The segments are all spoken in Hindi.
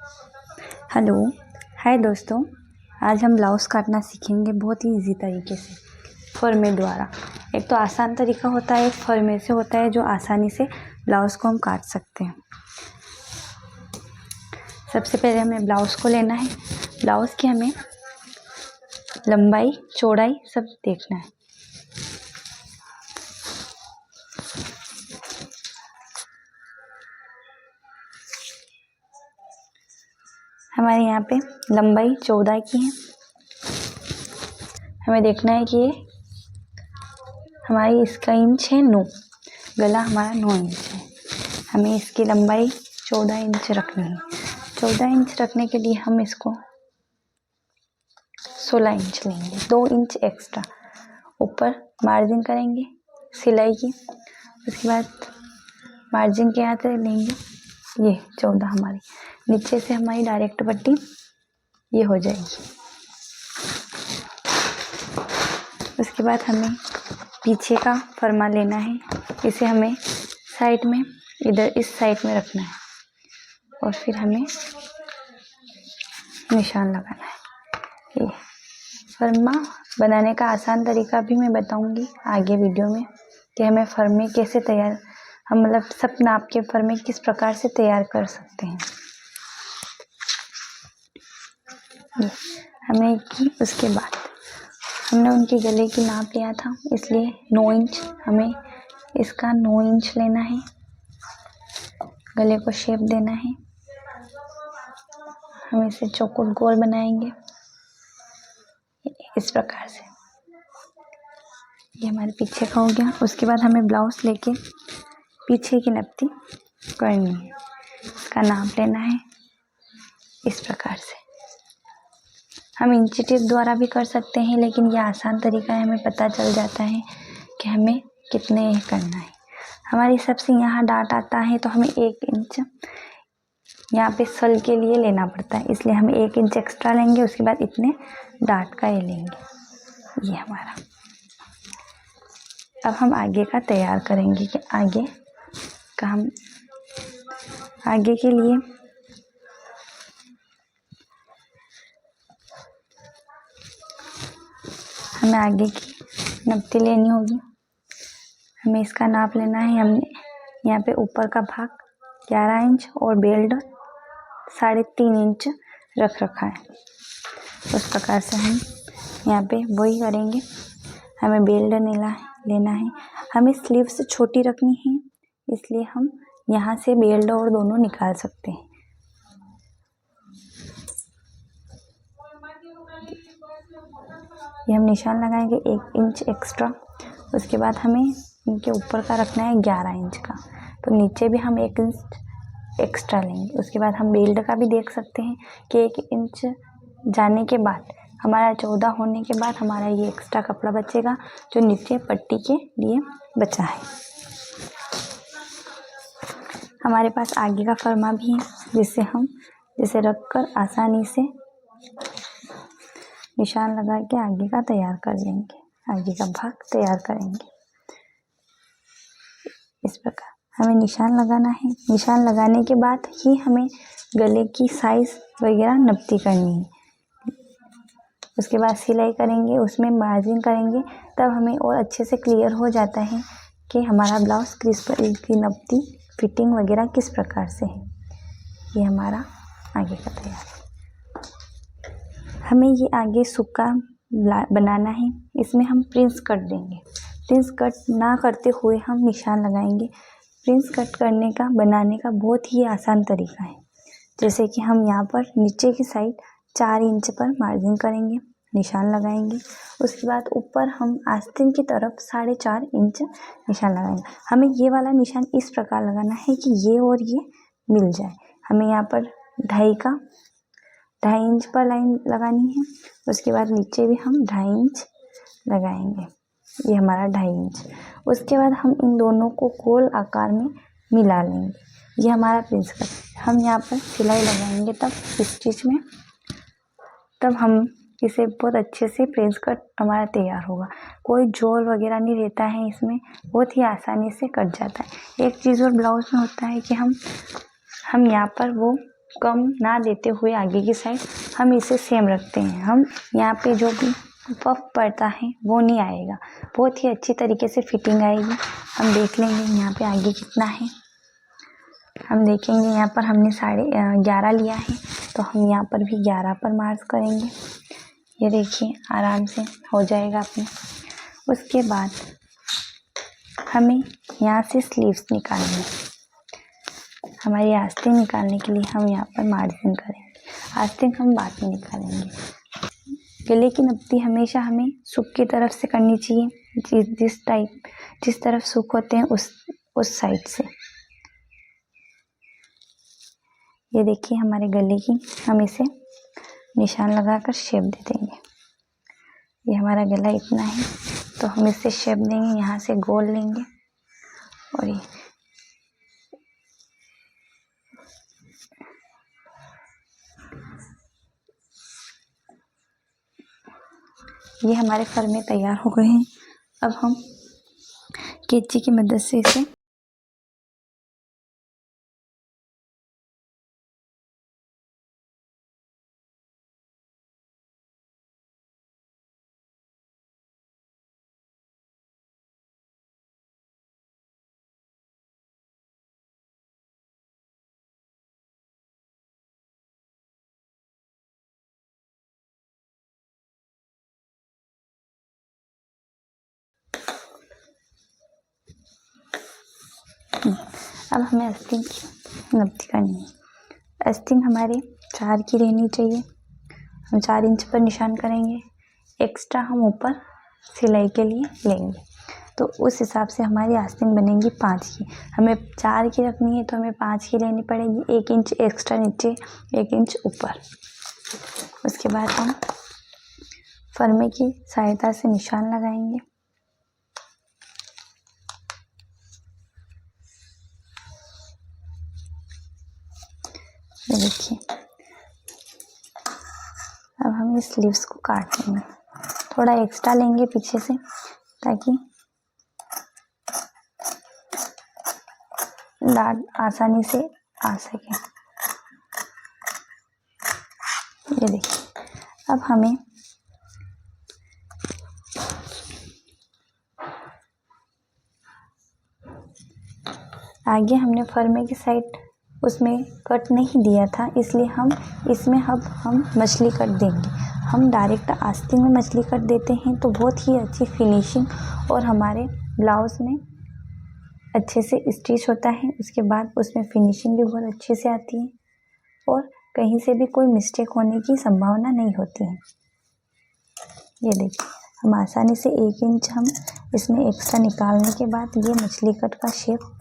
हेलो, हाय दोस्तों। आज हम ब्लाउज़ काटना सीखेंगे बहुत ही इजी तरीके से फरमे द्वारा। एक तो आसान तरीका होता है, एक फरमे से होता है जो आसानी से ब्लाउज़ को हम काट सकते हैं। सबसे पहले हमें ब्लाउज़ को लेना है। ब्लाउज़ की हमें लंबाई चौड़ाई सब देखना है। हमारे यहाँ पे लंबाई 14 की है। हमें देखना है कि ये हमारी इसका इंच है 9, गला हमारा 9 इंच है। हमें इसकी लंबाई 14 इंच रखनी है। 14 इंच रखने के लिए हम इसको 16 इंच लेंगे, 2 इंच एक्स्ट्रा ऊपर मार्जिन करेंगे सिलाई की। उसके बाद मार्जिन के यहाँ से लेंगे ये 14 हमारी, नीचे से हमारी डायरेक्ट पट्टी ये हो जाएगी। उसके बाद हमें पीछे का फरमा लेना है। इसे हमें साइड में इधर इस साइड में रखना है और फिर हमें निशान लगाना है। ये फरमा बनाने का आसान तरीका भी मैं बताऊंगी आगे वीडियो में कि हमें फरमे कैसे तैयार, हम मतलब सब नाप के फरमे किस प्रकार से तैयार कर सकते हैं। हमें की उसके बाद हमने उनके गले की नाप लिया था, इसलिए 9 इंच हमें इसका 9 इंच लेना है। गले को शेप देना है। हम इसे चौकोर गोल बनाएंगे इस प्रकार से। ये हमारे पीछे का हो गया। उसके बाद हमें ब्लाउज लेके पीछे की नपती करनी है। इसका नाप लेना है इस प्रकार से। हम इंची टेप द्वारा भी कर सकते हैं, लेकिन यह आसान तरीका है, हमें पता चल जाता है कि हमें कितने करना है। हमारे सबसे यहाँ डाट आता है तो हमें 1 इंच यहाँ पे सल के लिए लेना पड़ता है, इसलिए हम 1 इंच एक्स्ट्रा लेंगे। उसके बाद इतने डाट का ये लेंगे। ये हमारा अब हम आगे का तैयार करेंगे कि आगे का हम आगे के लिए हमें आगे की नपती लेनी होगी। हमें इसका नाप लेना है। हमने यहाँ पे ऊपर का भाग 11 इंच और बेल्ट 3.5 इंच रख रखा है। उस प्रकार से हम यहाँ पे वही करेंगे। हमें बेल्ट लेना है। हमें स्लीव्स छोटी रखनी है, इसलिए हम यहाँ से बेल्ट और दोनों निकाल सकते हैं। ये हम निशान लगाएंगे 1 इंच एक्स्ट्रा। उसके बाद हमें इनके ऊपर का रखना है 11 इंच का, तो नीचे भी हम 1 इंच एक्स्ट्रा लेंगे। उसके बाद हम बेल्ट का भी देख सकते हैं कि 1 इंच जाने के बाद हमारा 14 होने के बाद हमारा ये एक्स्ट्रा कपड़ा बचेगा जो नीचे पट्टी के लिए बचा है। हमारे पास आगे का फरमा भी है, जिसे रखकर आसानी से निशान लगा के आगे का तैयार कर लेंगे, आगे का भाग तैयार करेंगे। इस प्रकार हमें निशान लगाना है। निशान लगाने के बाद ही हमें गले की साइज वगैरह नपती करनी है। उसके बाद सिलाई करेंगे, उसमें मार्जिन करेंगे, तब हमें और अच्छे से क्लियर हो जाता है कि हमारा ब्लाउज की नपती फिटिंग वगैरह किस प्रकार से है। ये हमारा आगे का तैयार है। हमें ये आगे सूखा बनाना है। इसमें हम प्रिंस कट देंगे। प्रिंस कट ना करते हुए हम निशान लगाएंगे। प्रिंस कट बनाने का बहुत ही आसान तरीका है। जैसे कि हम यहाँ पर नीचे की साइड 4 इंच पर मार्जिन करेंगे, निशान लगाएंगे। उसके बाद ऊपर हम आस्तीन की तरफ 4.5 इंच निशान लगाएंगे। हमें ये वाला निशान इस प्रकार लगाना है कि ये और ये मिल जाए। हमें यहाँ पर 2.5 इंच पर लाइन लगानी है। उसके बाद नीचे भी हम 2.5 इंच लगाएंगे। ये हमारा 2.5 इंच। उसके बाद हम इन दोनों को गोल आकार में मिला लेंगे। ये हमारा प्रिंस कट। हम यहाँ पर सिलाई लगाएंगे तब स्टिच में, तब हम इसे बहुत अच्छे से प्रिंस कट हमारा तैयार होगा। कोई जोर वगैरह नहीं रहता है इसमें, बहुत ही आसानी से कट जाता है। एक चीज़ और ब्लाउज में होता है कि हम यहाँ पर वो कम ना देते हुए आगे की साइड हम इसे सेम रखते हैं। हम यहाँ पे जो भी पफ पड़ता है वो नहीं आएगा, बहुत ही अच्छी तरीके से फिटिंग आएगी। हम देख लेंगे यहाँ पे आगे कितना है। हम देखेंगे यहाँ पर हमने 11.5 लिया है, तो हम यहाँ पर भी 11 पर मार्क करेंगे। ये देखिए आराम से हो जाएगा अपने। उसके बाद हमें यहाँ से स्लीव्स निकालनी है। हमारी आस्तीन निकालने के लिए हम यहाँ पर मार्जिन करेंगे। आस्तीन हम बाद में निकालेंगे। गले की नब्ती हमेशा हमें सुक की तरफ से करनी चाहिए, जिस तरफ सुक होते हैं उस साइड से। ये देखिए हमारे गले की हम इसे निशान लगाकर शेप दे देंगे। ये हमारा गला इतना है, तो हम इससे शेप देंगे, यहाँ से गोल लेंगे और ये हमारे फर में तैयार हो गए हैं। अब हम कैंची की मदद से इसे अब हमें आस्तीन की नब्ती करनी है। आस्तीन हमारे 4 की रहनी चाहिए। हम 4 इंच पर निशान करेंगे। एक्स्ट्रा हम ऊपर सिलाई के लिए लेंगे, तो उस हिसाब से हमारी आस्तीन बनेगी 5 की। हमें 4 की रखनी है तो हमें 5 की लेनी पड़ेगी। 1 इंच एक्स्ट्रा नीचे, 1 इंच ऊपर। उसके बाद हम फरमे की सहायता से निशान लगाएंगे। ये देखिए अब हम इस स्लीव्स को काट लेंगे। थोड़ा एक्स्ट्रा लेंगे पीछे से, ताकि डार्ट आसानी से आ सके। ये देखिए अब हमें आगे हमने फरमे की साइड उसमें कट नहीं दिया था, इसलिए हम इसमें अब हम मछली कट देंगे। हम डायरेक्ट आस्तीन में मछली कट देते हैं तो बहुत ही अच्छी फिनिशिंग और हमारे ब्लाउज में अच्छे से स्टिच होता है। उसके बाद उसमें फिनिशिंग भी बहुत अच्छे से आती है और कहीं से भी कोई मिस्टेक होने की संभावना नहीं होती है। ये देखिए हम आसानी से 1 इंच हम इसमें एक्स्ट्रा निकालने के बाद ये मछली कट का शेप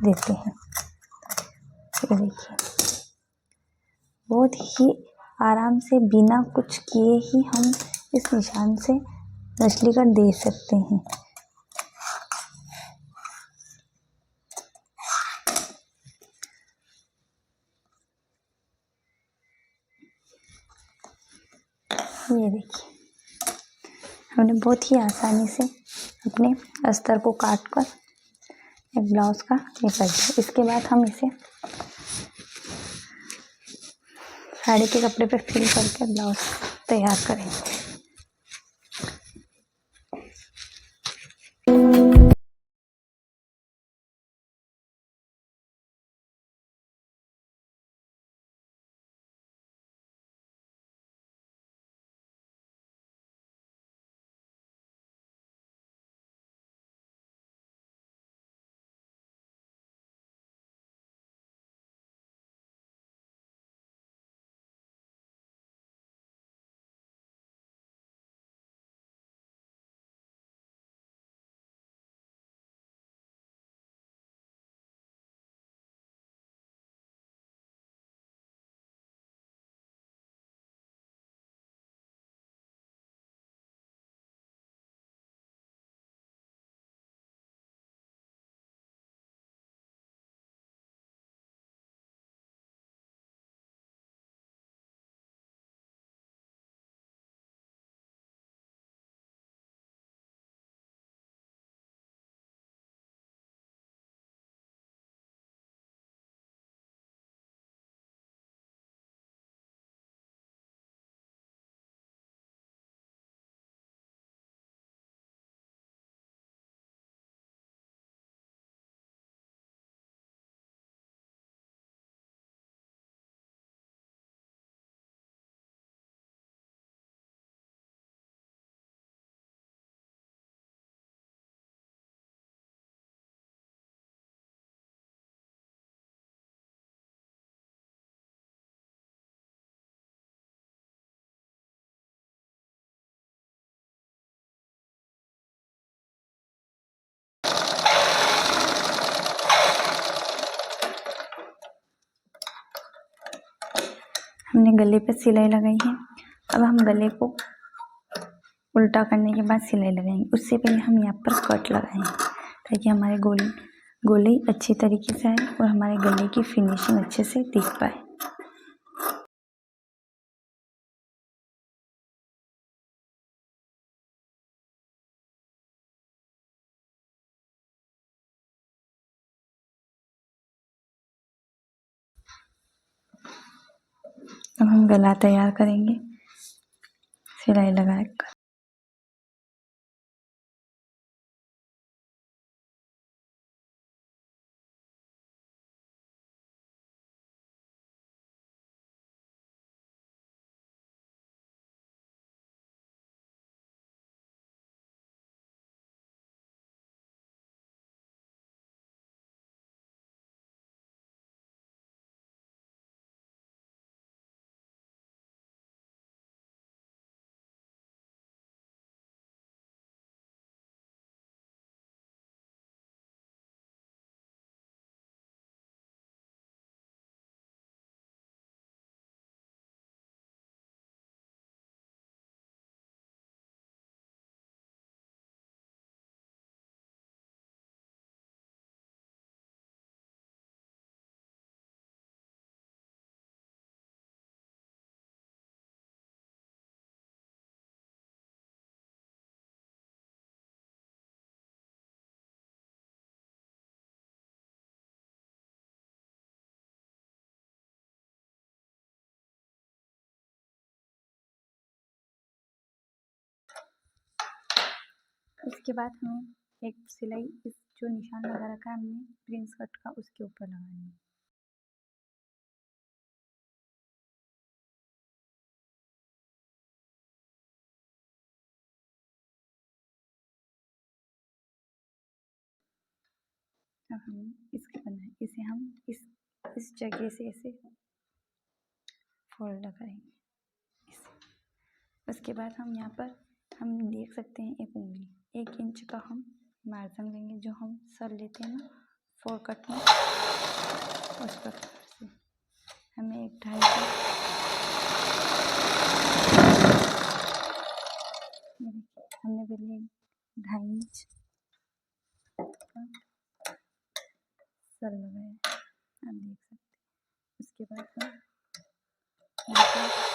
देते हैं। ये देखिए बहुत ही आराम से बिना कुछ किए ही हम इस निशान से मछली कट दे सकते हैं। ये देखिए हमने बहुत ही आसानी से अपने अस्तर को काट कर एक ब्लाउज का निकाल दिया। इसके बाद हम इसे साड़ी के कपड़े पे फिल करके ब्लाउज तैयार करेंगे। हमने गले पे सिलाई लगाई है। अब हम गले को उल्टा करने के बाद सिलाई लगाएंगे। उससे पहले हम यहाँ पर कट लगाएंगे ताकि हमारे गोले अच्छी तरीके से आए और हमारे गले की फिनिशिंग अच्छे से दिख पाए। अब हम गला तैयार करेंगे सिलाई लगाकर। इसके बाद हमें एक सिलाई इस जो निशान लगा रखा है हमने प्रिंस कट का उसके ऊपर लगानी है। अब हमें इसके करना है, इसे हम इस जगह से ऐसे फोल्ड करेंगे उसके बाद हम यहाँ पर हम देख सकते हैं एक उंगली 1 इंच का हम मार्जिन लेंगे जो हम सर लेते हैं ना 4 कट में, उस प्रकार से हमें 1.5 हमने पहले 2.5 इंच का सर लगाया, आप देख सकते हैं। उसके बाद हम यहाँ पर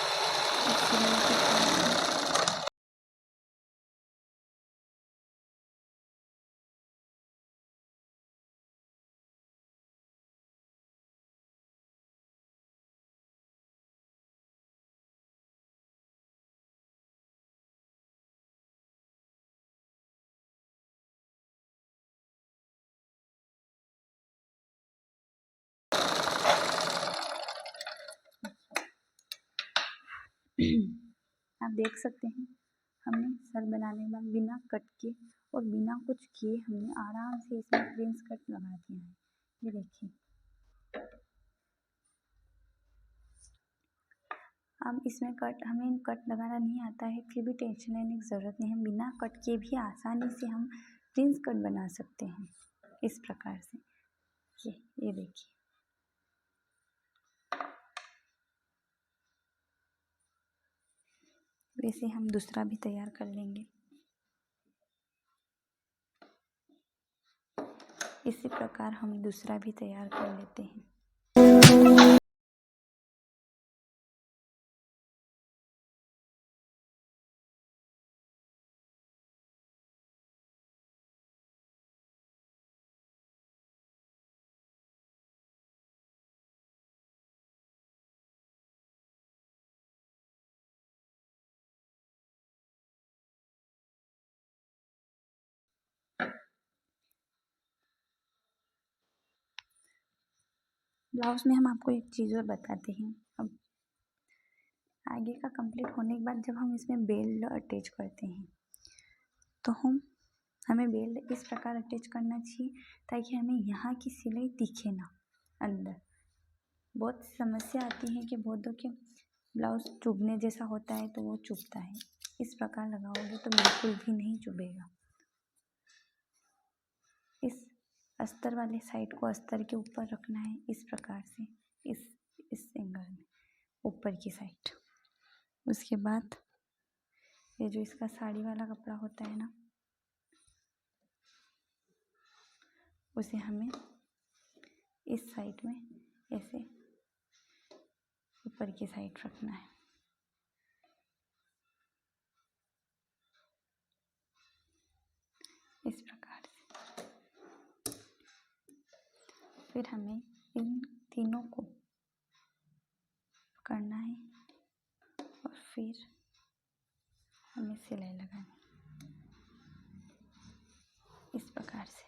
आप देख सकते हैं हमने सर बनाने के बाद बिना कट के और बिना कुछ किए हमने आराम से इसमें प्रिंस कट लगा दिया है। ये देखिए, अब इसमें हमें कट लगाना नहीं आता है फिर भी टेंशन लेने की ज़रूरत नहीं है। बिना कट के भी आसानी से हम प्रिंस कट बना सकते हैं इस प्रकार से। ये देखिए, वैसे हम दूसरा भी तैयार कर लेंगे। इसी प्रकार हम दूसरा भी तैयार कर लेते हैं। ब्लाउज में हम आपको एक चीज़ और बताते हैं। अब आगे का कंप्लीट होने के बाद जब हम इसमें बेल्ट अटैच करते हैं तो हमें बेल्ट इस प्रकार अटैच करना चाहिए ताकि हमें यहाँ की सिलाई दिखे ना अंदर। बहुत समस्या आती है कि बहुतों के ब्लाउज चुभने जैसा होता है तो वो चुभता है। इस प्रकार लगाओगे तो बिल्कुल भी नहीं चुभेगा। इस अस्तर वाले साइड को अस्तर के ऊपर रखना है इस प्रकार से, इस एंगल में। ऊपर की साइड। उसके बाद ये जो इसका साड़ी वाला कपड़ा होता है ना, उसे हमें इस साइड में ऐसे ऊपर की साइड रखना है। इस प्रकार से फिर हमें इन तीनों को पकड़ना है और फिर हमें सिलाई लगानी इस प्रकार से।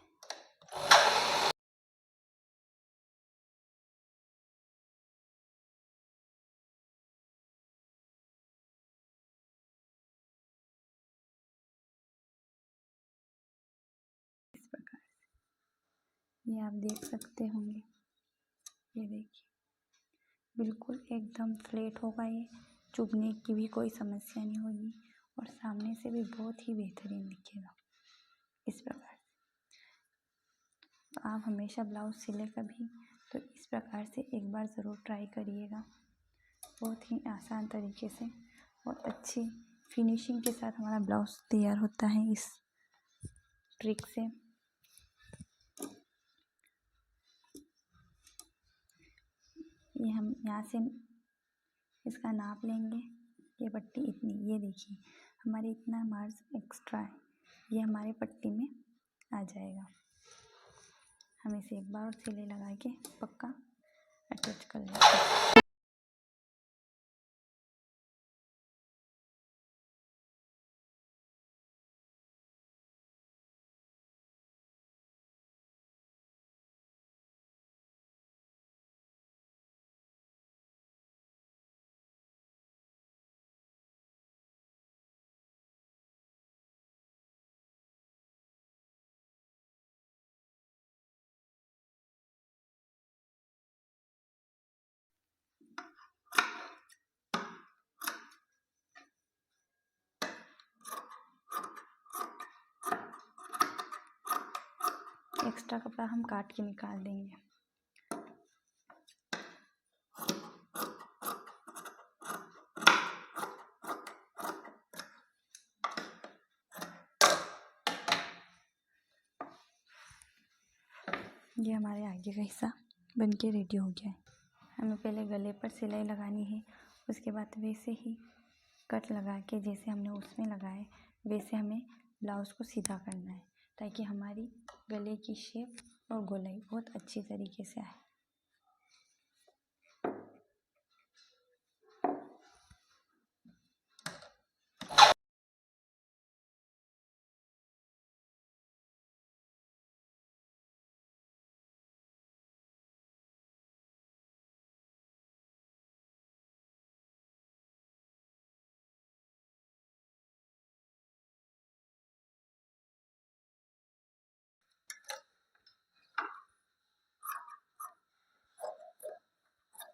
इस प्रकार से ये आप देख सकते होंगे। ये देखिए बिल्कुल एकदम फ्लैट होगा, ये चुभने की भी कोई समस्या नहीं होगी और सामने से भी बहुत ही बेहतरीन दिखेगा। इस प्रकार से आप हमेशा ब्लाउज सिले कभी तो इस प्रकार से एक बार ज़रूर ट्राई करिएगा। बहुत ही आसान तरीके से और अच्छी फिनिशिंग के साथ हमारा ब्लाउज तैयार होता है इस ट्रिक से। ये हम यहाँ से इसका नाप लेंगे। ये पट्टी इतनी, ये देखिए हमारी इतना मार्जिन एक्स्ट्रा है, ये हमारे पट्टी में आ जाएगा। हम इसे एक बार और सिलाई लगा के पक्का अटैच कर लेते हैं। एक्स्ट्रा कपड़ा हम काट के निकाल देंगे। ये हमारे आगे का हिस्सा बन के रेडी हो गया है। हमें पहले गले पर सिलाई लगानी है, उसके बाद वैसे ही कट लगा के जैसे हमने उसमें लगाए वैसे हमें ब्लाउज़ को सीधा करना है, ताकि हमारी गले की शेप और गोलाई बहुत अच्छी तरीके से आए।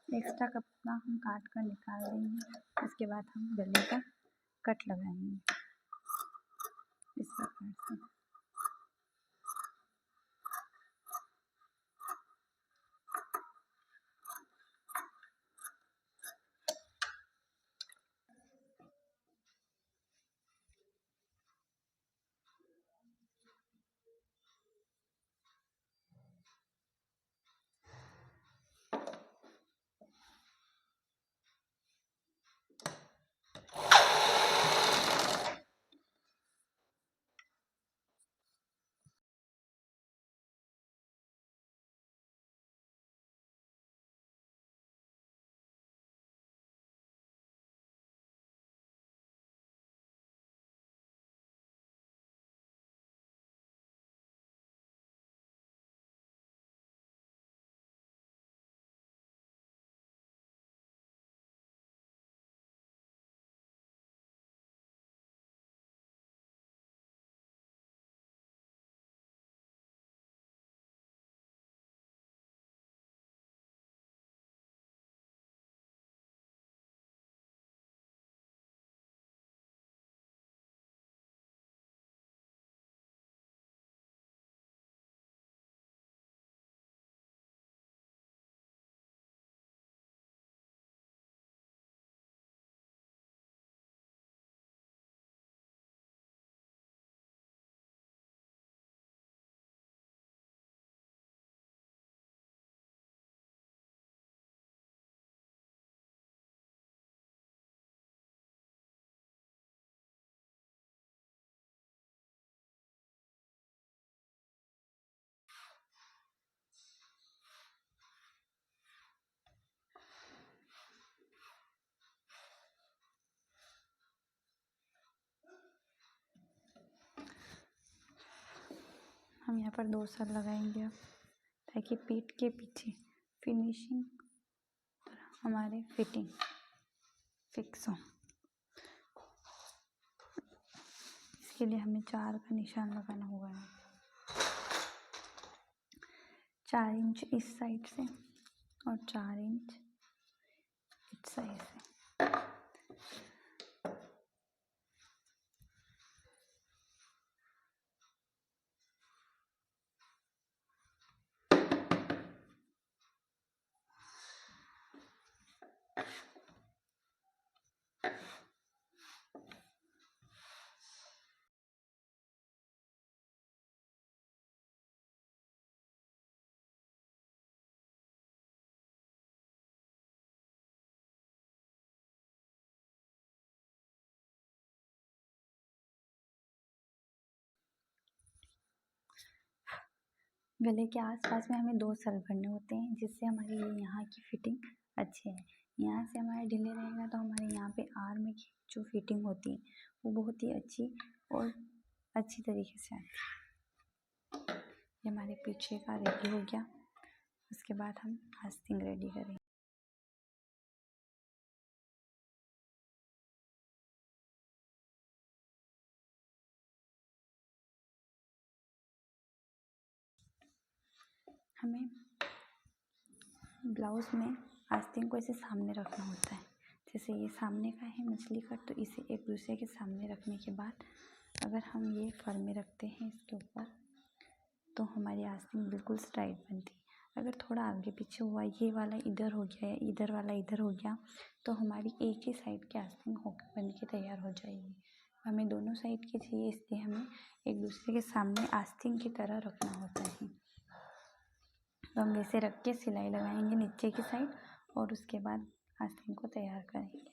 एक्स्ट्रा कपड़ा हम काट कर निकाल देंगे। उसके बाद हम गले का कट लगाएंगे इस प्रकार से। हम यहाँ पर 2 सर लगाएंगे अब, ताकि पीठ के पीछे फिनिशिंग हमारे फिटिंग फिक्स हो। इसके लिए हमें 4 का निशान लगाना होगा। 4 इंच इस साइड से और 4 इंच इस साइड से। गले के आसपास में हमें 2 सर भरने होते हैं, जिससे हमारी यहाँ की फिटिंग अच्छी है। यहाँ से हमारा ढीले रहेगा तो हमारे यहाँ पे आर्म की जो फिटिंग होती है वो बहुत ही अच्छी और अच्छी तरीके से आती है। ये हमारे पीछे का रेडी हो गया। उसके बाद हम आस्तीन रेडी करेंगे। हमें ब्लाउज़ में आस्तीन को ऐसे सामने रखना होता है। जैसे ये सामने का है मछली कट, तो इसे एक दूसरे के सामने रखने के बाद अगर हम ये फर में रखते हैं इसके ऊपर, तो हमारी आस्तीन बिल्कुल स्ट्राइट बनती है। अगर थोड़ा आगे पीछे हुआ, ये वाला इधर हो गया या इधर वाला इधर हो गया, तो हमारी एक ही साइड की आस्तीन होकर बन के तैयार हो जाएगी। हमें दोनों साइड की चाहिए, इसलिए हमें एक दूसरे के सामने आस्तीन की तरह रखना होता है। तो हम वैसे रख के सिलाई लगाएंगे नीचे की साइड और उसके बाद आस्तीन को तैयार करेंगे।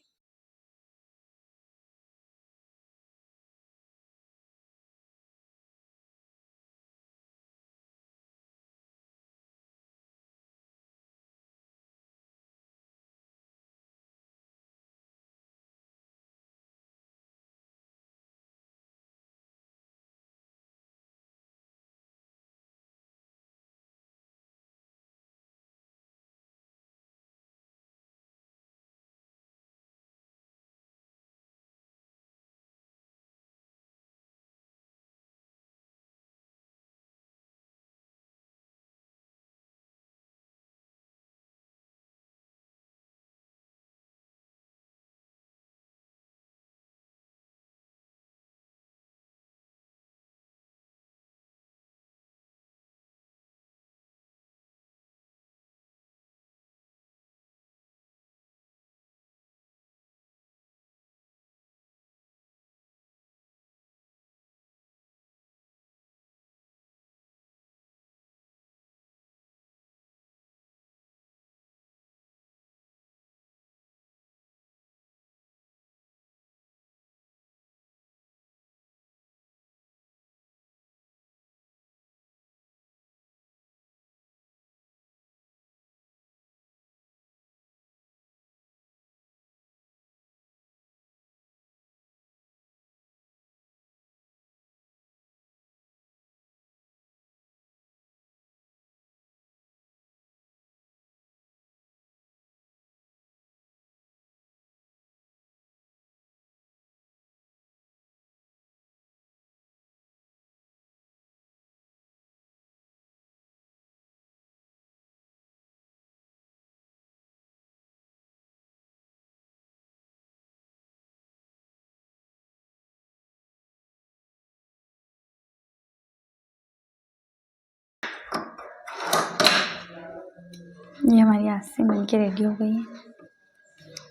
ये हमारी आस्तीन बन के रेडी हो गई है।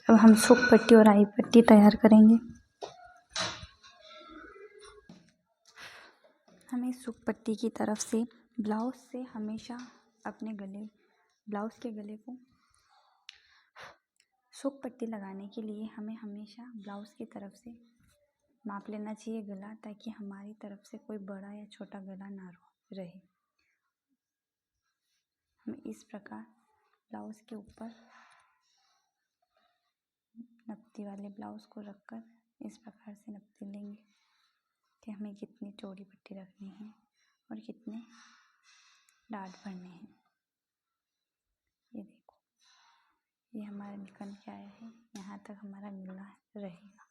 अब हम सुक पट्टी और आई पट्टी तैयार करेंगे। हमें सुक पट्टी की तरफ से ब्लाउज़ से हमेशा अपने ब्लाउज़ के गले को सुक पट्टी लगाने के लिए हमें हमेशा ब्लाउज़ की तरफ से माप लेना चाहिए गला, ताकि हमारी तरफ से कोई बड़ा या छोटा गला ना रहे। हम इस प्रकार ब्लाउज़ के ऊपर नपती वाले ब्लाउज़ को रखकर इस प्रकार से नपती लेंगे कि हमें कितनी चौड़ी पट्टी रखनी है और कितने डाट भरने हैं। ये देखो, ये हमारा निकल के आया है। यहाँ तक हमारा गला रहेगा।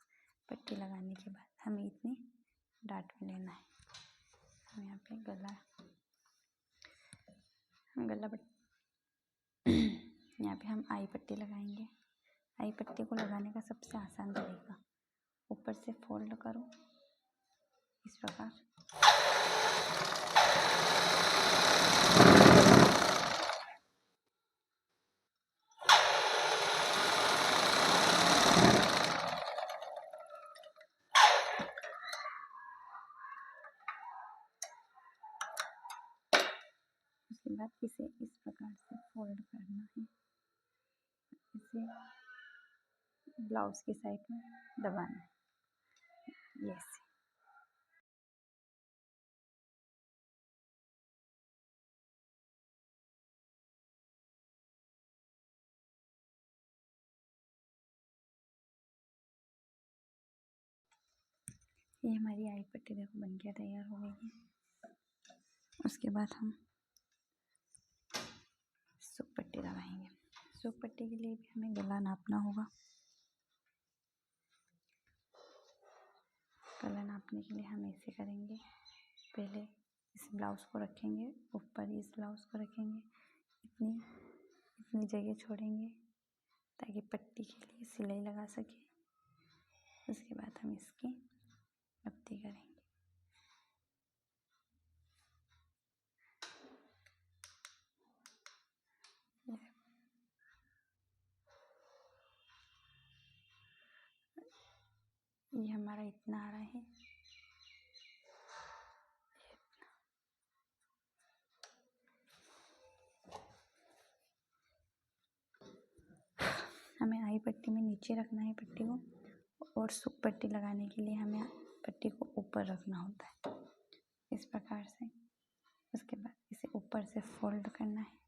पट्टी लगाने के बाद हमें इतने डाट में लेना है। हम यहाँ पे गला यहाँ पे हम आई पट्टी लगाएंगे। आई पट्टी को लगाने का सबसे आसान तरीका, ऊपर से फोल्ड करो इस प्रकार। उसके बाद इसे इस प्रकार से फोल्ड करना है। इसे ब्लाउज की साइड में दबाना है। यस, ये हमारी आई पट्टी देखो बन गया, तैयार हो गई है। उसके बाद हम सूप पट्टी लगाएंगे। सूप पट्टी के लिए भी हमें गला नापना होगा। गला नापने के लिए हम ऐसे करेंगे, पहले इस ब्लाउज़ को रखेंगे, ऊपर इस ब्लाउज़ को रखेंगे, इतनी जगह छोड़ेंगे ताकि पट्टी के लिए सिलाई लगा सके। उसके बाद हम इसकी नपती करेंगे। ये हमारा इतना आ रहा है। हमें आई पट्टी में नीचे रखना है पट्टी को, और सूप पट्टी लगाने के लिए हमें पट्टी को ऊपर रखना होता है इस प्रकार से। उसके बाद इसे ऊपर से फोल्ड करना है।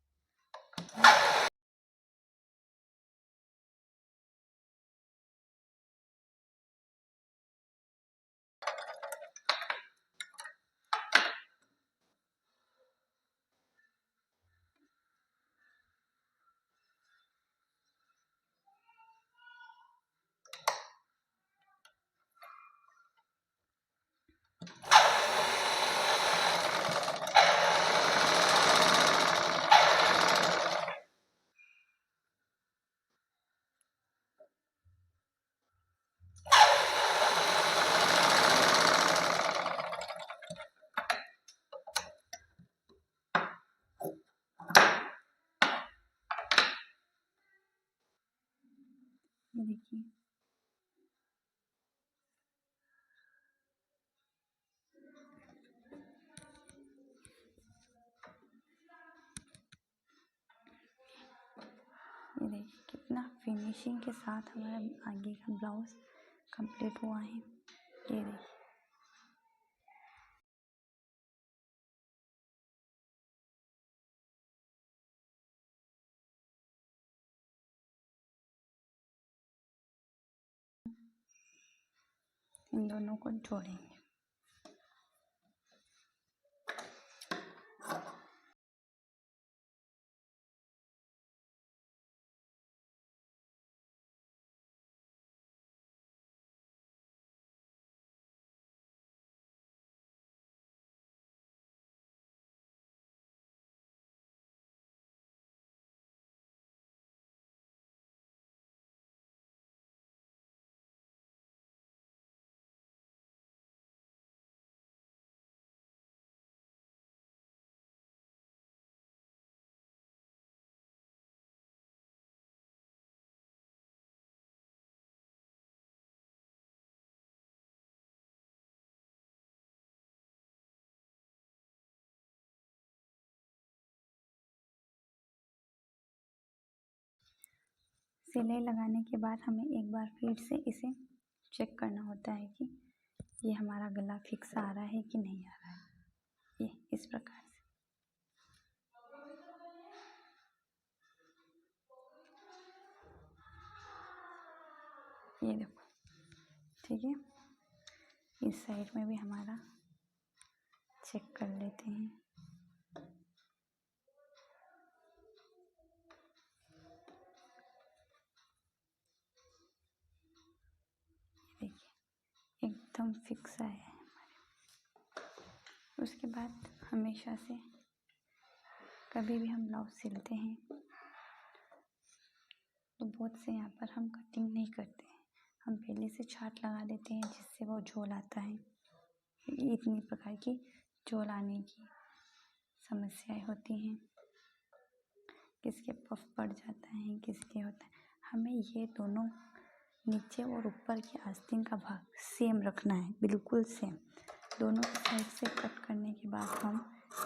ये देखिए, ये देखिए कितना फिनिशिंग के साथ हमारा आगे का ब्लाउज कंप्लीट हुआ है। ये देखिए, इन दोनों को जोड़ेंगे। सिलाई लगाने के बाद हमें एक बार फिर से इसे चेक करना होता है कि ये हमारा गला फिक्स आ रहा है कि नहीं आ रहा है। ये इस प्रकार से। ये देखो, ठीक है। इस साइड में भी हमारा चेक कर लेते हैं। देखिए एकदम फिक्स आया है हमारे। उसके बाद हमेशा से कभी भी हम ब्लाउज सिलते हैं तो बहुत से यहाँ पर हम कटिंग नहीं करते हैं, हम पहले से छाट लगा देते हैं जिससे वो झोल आता है। इतनी प्रकार की झोल आने की समस्याएं होती हैं, किसके पफ पड़ जाता है, किसके होता है। हमें ये दोनों नीचे और ऊपर की आस्तीन का भाग सेम रखना है, बिल्कुल सेम। दोनों साइड से कट करने के बाद हम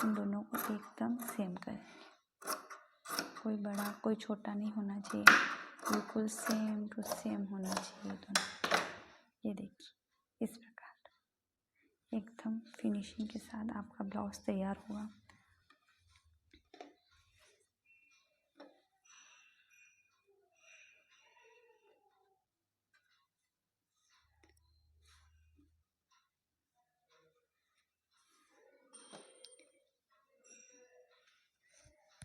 इन दोनों को एकदम सेम करेंगे। कोई बड़ा कोई छोटा नहीं होना चाहिए, बिल्कुल सेम टू सेम होना चाहिए दोनों। ये देखिए इस प्रकार एकदम फिनिशिंग के साथ आपका ब्लाउज तैयार हुआ।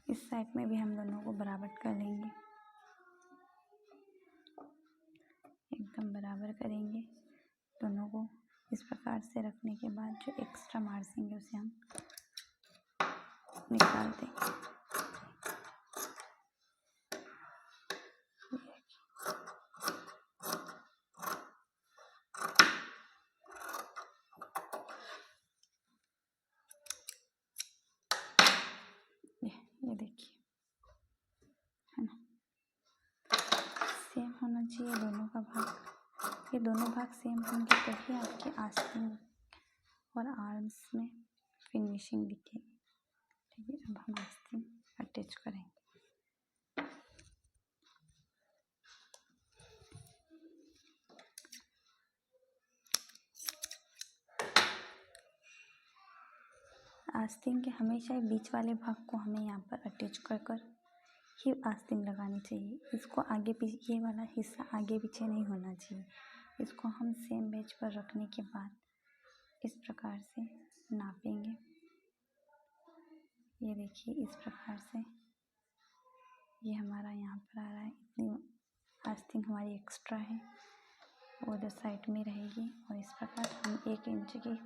इस साइड में भी हम दोनों को बराबर कर लेंगे, एकदम बराबर करेंगे दोनों को। इस प्रकार से रखने के बाद जो एक्स्ट्रा मार्जिन है उसे हम निकाल देंगे। ये देखिए है ना, सेम होना चाहिए दोनों का भाग। ये दोनों भाग सेम होंगे तभी आपके आस्तीन और आर्म्स में फिनिशिंग दिखेगी। ठीक है, अब हम आस्तीन अटैच करेंगे। आस्तीन के हमेशा बीच वाले भाग को हमें यहाँ पर अटैच कर कर ही आस्तीन लगानी चाहिए। इसको आगे पीछे, ये वाला हिस्सा आगे पीछे नहीं होना चाहिए। इसको हम सेम बेच पर रखने के बाद इस प्रकार से नापेंगे। ये देखिए इस प्रकार से ये हमारा यहाँ पर आ रहा है। इतनी आस्तीन हमारी एक्स्ट्रा है, वो उधर साइड में रहेगी। और इस प्रकार हम 1 इंच की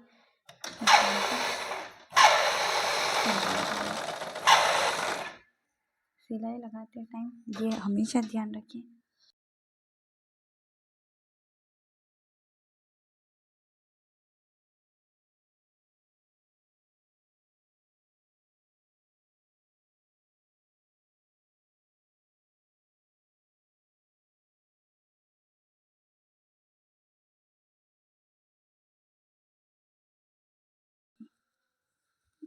सिलाई लगाते टाइम ये हमेशा ध्यान रखें।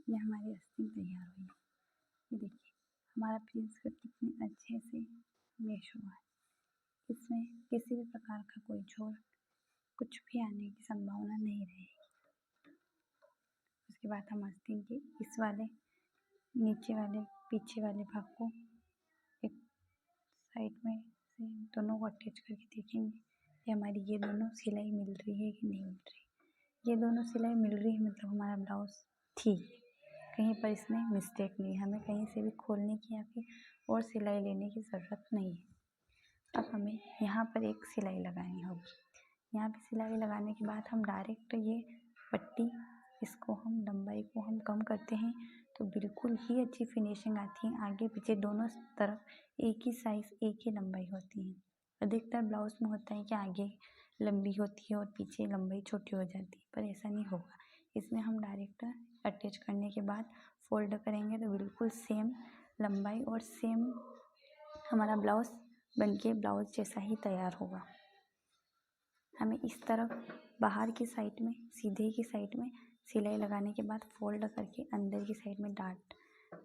ये हमारी आस्तीन तैयार हुई। ये देखिए हमारा प्रिंस कट कितने अच्छे से मेश हुआ है। इसमें किसी भी प्रकार का कोई झोल कुछ भी आने की संभावना नहीं रहेगी। उसके बाद हम आस्तीन के इस वाले नीचे वाले पीछे वाले भाग को एक साइड में से दोनों को अटैच करके देखेंगे कि हमारी ये दोनों सिलाई मिल रही है कि नहीं मिल रही। ये दोनों सिलाई मिल रही है मतलब हमारा ब्लाउज़ ठीक है, कहीं पर इसमें मिस्टेक नहीं है। हमें कहीं से भी खोलने की या फिर और सिलाई लेने की ज़रूरत नहीं है। अब हमें यहाँ पर एक सिलाई लगानी होगी। यहाँ पे सिलाई लगाने के बाद हम डायरेक्ट ये पट्टी इसको हम लंबाई को हम कम करते हैं तो बिल्कुल ही अच्छी फिनिशिंग आती है। आगे पीछे दोनों तरफ एक ही साइज़ एक ही लंबाई होती है। अधिकतर ब्लाउज में होता है कि आगे लंबी होती है और पीछे लंबाई छोटी हो जाती है, पर ऐसा नहीं होगा। इसमें हम डायरेक्ट अटैच करने के बाद फोल्ड करेंगे तो बिल्कुल सेम लंबाई और सेम हमारा ब्लाउज़ बनके ब्लाउज़ जैसा ही तैयार होगा। हमें इस तरफ बाहर की साइड में सीधे की साइड में सिलाई लगाने के बाद फोल्ड करके अंदर की साइड में डाट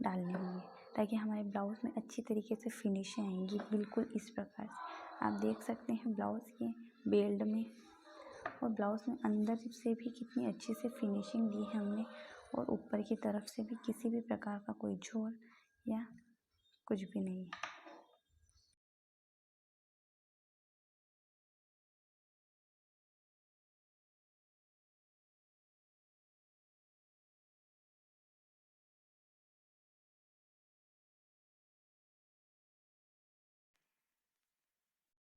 डालने होंगे ताकि हमारे ब्लाउज़ में अच्छी तरीके से फिनिशिंग आएंगी। बिल्कुल इस प्रकार से आप देख सकते हैं ब्लाउज़ के बेल्ट में और ब्लाउज़ में अंदर से भी कितनी अच्छी से फिनिशिंग दी है हमने, और ऊपर की तरफ से भी किसी भी प्रकार का कोई झोल या कुछ भी नहीं है।